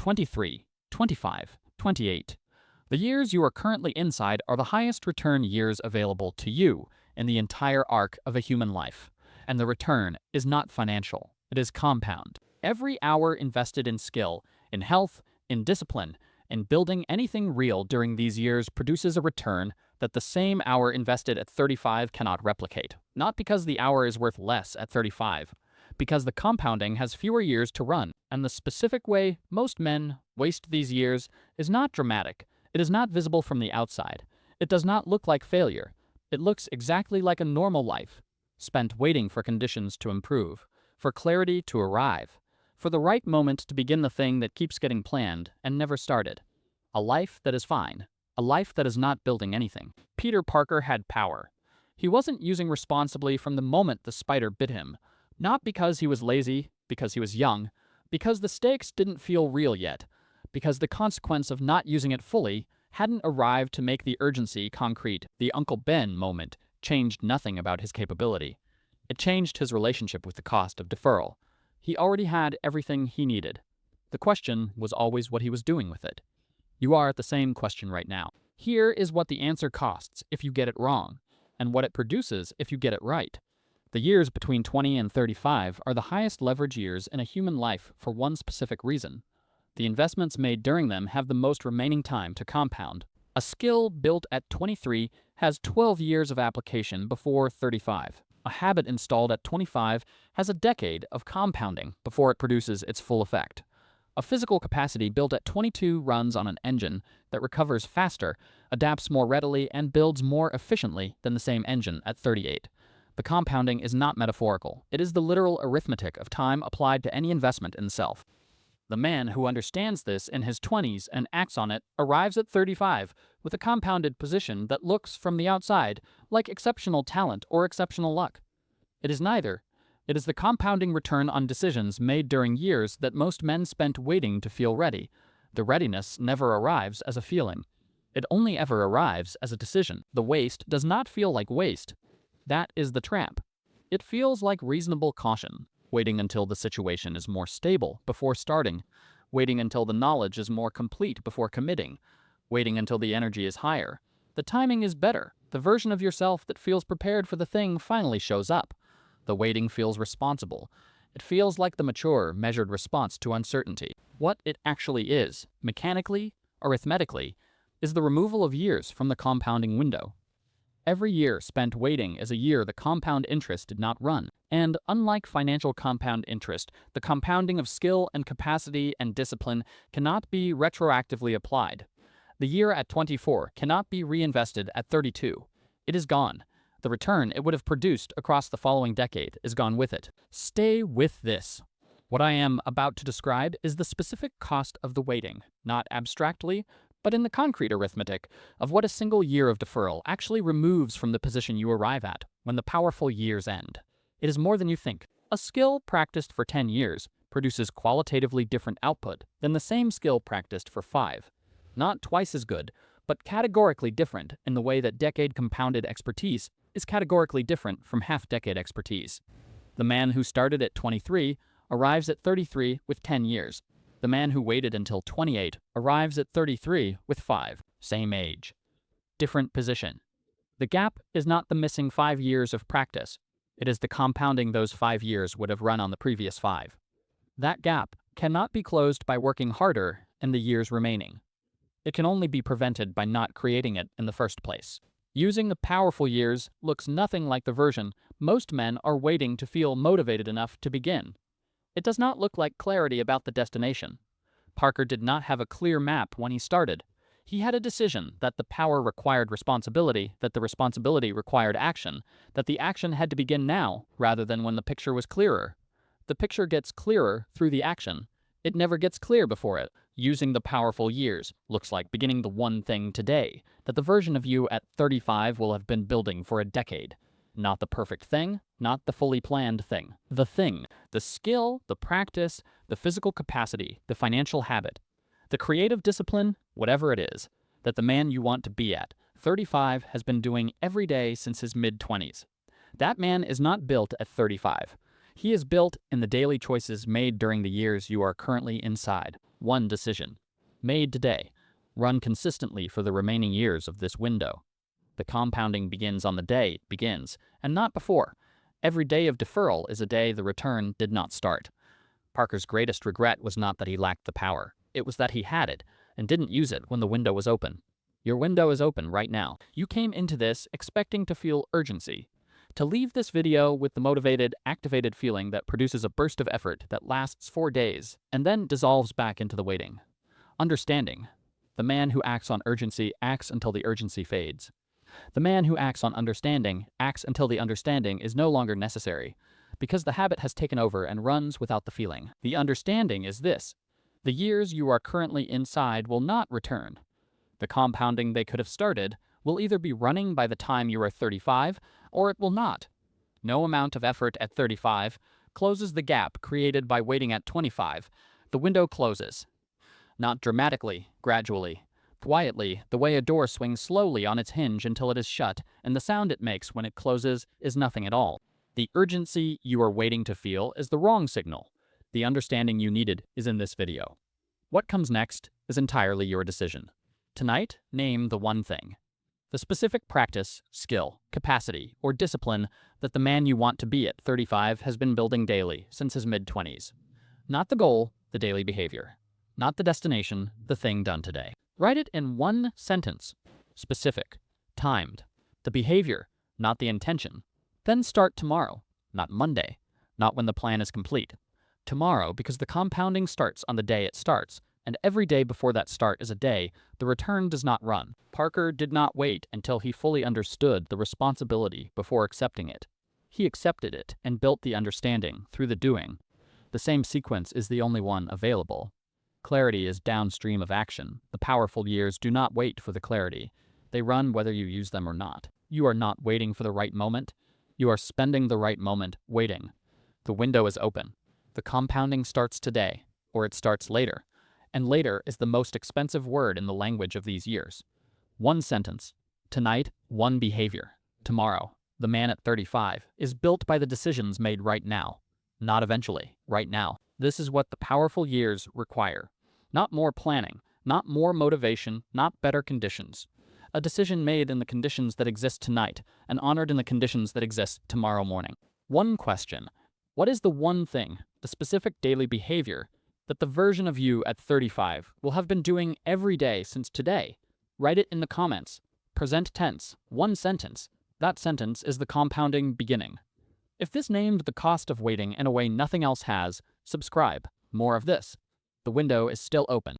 23, 25, 28. The years you are currently inside are the highest return years available to you in the entire arc of a human life. And the return is not financial, it is compound. Every hour invested in skill, in health, in discipline, in building anything real during these years produces a return that the same hour invested at 35 cannot replicate. Not because the hour is worth less at 35, because the compounding has fewer years to run, and the specific way most men waste these years is not dramatic. It is not visible from the outside. It does not look like failure. It looks exactly like a normal life, spent waiting for conditions to improve, for clarity to arrive, for the right moment to begin the thing that keeps getting planned and never started. A life that is fine. A life that is not building anything. Peter Parker had power. He wasn't using responsibly from the moment the spider bit him. Not because he was lazy, because he was young, because the stakes didn't feel real yet, because the consequence of not using it fully hadn't arrived to make the urgency concrete. The Uncle Ben moment changed nothing about his capability. It changed his relationship with the cost of deferral. He already had everything he needed. The question was always what he was doing with it. You are at the same question right now. Here is what the answer costs if you get it wrong, and what it produces if you get it right. The years between 20 and 35 are the highest leverage years in a human life for one specific reason. The investments made during them have the most remaining time to compound. A skill built at 23 has 12 years of application before 35. A habit installed at 25 has a decade of compounding before it produces its full effect. A physical capacity built at 22 runs on an engine that recovers faster, adapts more readily, and builds more efficiently than the same engine at 38. The compounding is not metaphorical. It is the literal arithmetic of time applied to any investment in self. The man who understands this in his 20s and acts on it arrives at 35 with a compounded position that looks, from the outside, like exceptional talent or exceptional luck. It is neither. It is the compounding return on decisions made during years that most men spent waiting to feel ready. The readiness never arrives as a feeling. It only ever arrives as a decision. The waste does not feel like waste. That is the trap. It feels like reasonable caution, waiting until the situation is more stable before starting, waiting until the knowledge is more complete before committing, waiting until the energy is higher. The timing is better. The version of yourself that feels prepared for the thing finally shows up. The waiting feels responsible. It feels like the mature, measured response to uncertainty. What it actually is, mechanically, arithmetically, is the removal of years from the compounding window. Every year spent waiting is a year the compound interest did not run. And unlike financial compound interest, the compounding of skill and capacity and discipline cannot be retroactively applied. The year at 24 cannot be reinvested at 32. It is gone. The return it would have produced across the following decade is gone with it. Stay with this. What I am about to describe is the specific cost of the waiting, not abstractly, but in the concrete arithmetic of what a single year of deferral actually removes from the position you arrive at when the powerful years end. It is more than you think. A skill practiced for 10 years produces qualitatively different output than the same skill practiced for 5. Not twice as good, but categorically different in the way that decade compounded expertise is categorically different from half-decade expertise. The man who started at 23 arrives at 33 with 10 years. The man who waited until 28 arrives at 33 with 5. Same age. Different position. The gap is not the missing 5 years of practice. It is the compounding those 5 years would have run on the previous 5. That gap cannot be closed by working harder in the years remaining. It can only be prevented by not creating it in the first place. Using the powerful years looks nothing like the version most men are waiting to feel motivated enough to begin. It does not look like clarity about the destination. Parker did not have a clear map when he started. He had a decision that the power required responsibility, that the responsibility required action, that the action had to begin now rather than when the picture was clearer. The picture gets clearer through the action. It never gets clear before it. Using the powerful years looks like beginning the one thing today that the version of you at 35 will have been building for a decade. Not the perfect thing, not the fully planned thing. The thing, the skill, the practice, the physical capacity, the financial habit, the creative discipline, whatever it is, that the man you want to be at 35 has been doing every day since his mid-20s. That man is not built at 35. He is built in the daily choices made during the years you are currently inside. One decision, made today, run consistently for the remaining years of this window. The compounding begins on the day it begins, and not before. Every day of deferral is a day the return did not start. Parker's greatest regret was not that he lacked the power. It was that he had it and didn't use it when the window was open. Your window is open right now. You came into this expecting to feel urgency, to leave this video with the motivated, activated feeling that produces a burst of effort that lasts 4 days and then dissolves back into the waiting. Understanding. The man who acts on urgency acts until the urgency fades. The man who acts on understanding acts until the understanding is no longer necessary, because the habit has taken over and runs without the feeling. The understanding is this: the years you are currently inside will not return. The compounding they could have started will either be running by the time you are 35, or it will not. No amount of effort at 35 closes the gap created by waiting at 25. The window closes. Not dramatically, gradually. Quietly, the way a door swings slowly on its hinge until it is shut, and the sound it makes when it closes is nothing at all. The urgency you are waiting to feel is the wrong signal. The understanding you needed is in this video. What comes next is entirely your decision. Tonight, name the one thing. The specific practice, skill, capacity, or discipline that the man you want to be at 35 has been building daily since his mid-20s. Not the goal, the daily behavior. Not the destination, the thing done today. Write it in one sentence. Specific, timed. The behavior, not the intention. Then start tomorrow, not Monday, not when the plan is complete. Tomorrow, because the compounding starts on the day it starts, and every day before that start is a day the return does not run. Parker did not wait until he fully understood the responsibility before accepting it. He accepted it and built the understanding through the doing. The same sequence is the only one available. Clarity is downstream of action. The powerful years do not wait for the clarity. They run whether you use them or not. You are not waiting for the right moment. You are spending the right moment waiting. The window is open. The compounding starts today, or it starts later. And later is the most expensive word in the language of these years. One sentence. Tonight, one behavior. Tomorrow, the man at 35 is built by the decisions made right now. Not eventually, right now. This is what the powerful years require. Not more planning, not more motivation, not better conditions. A decision made in the conditions that exist tonight and honored in the conditions that exist tomorrow morning. One question. What is the one thing, the specific daily behavior, that the version of you at 35 will have been doing every day since today? Write it in the comments. Present tense, one sentence. That sentence is the compounding beginning. If this named the cost of waiting in a way nothing else has, subscribe. More of this. The window is still open.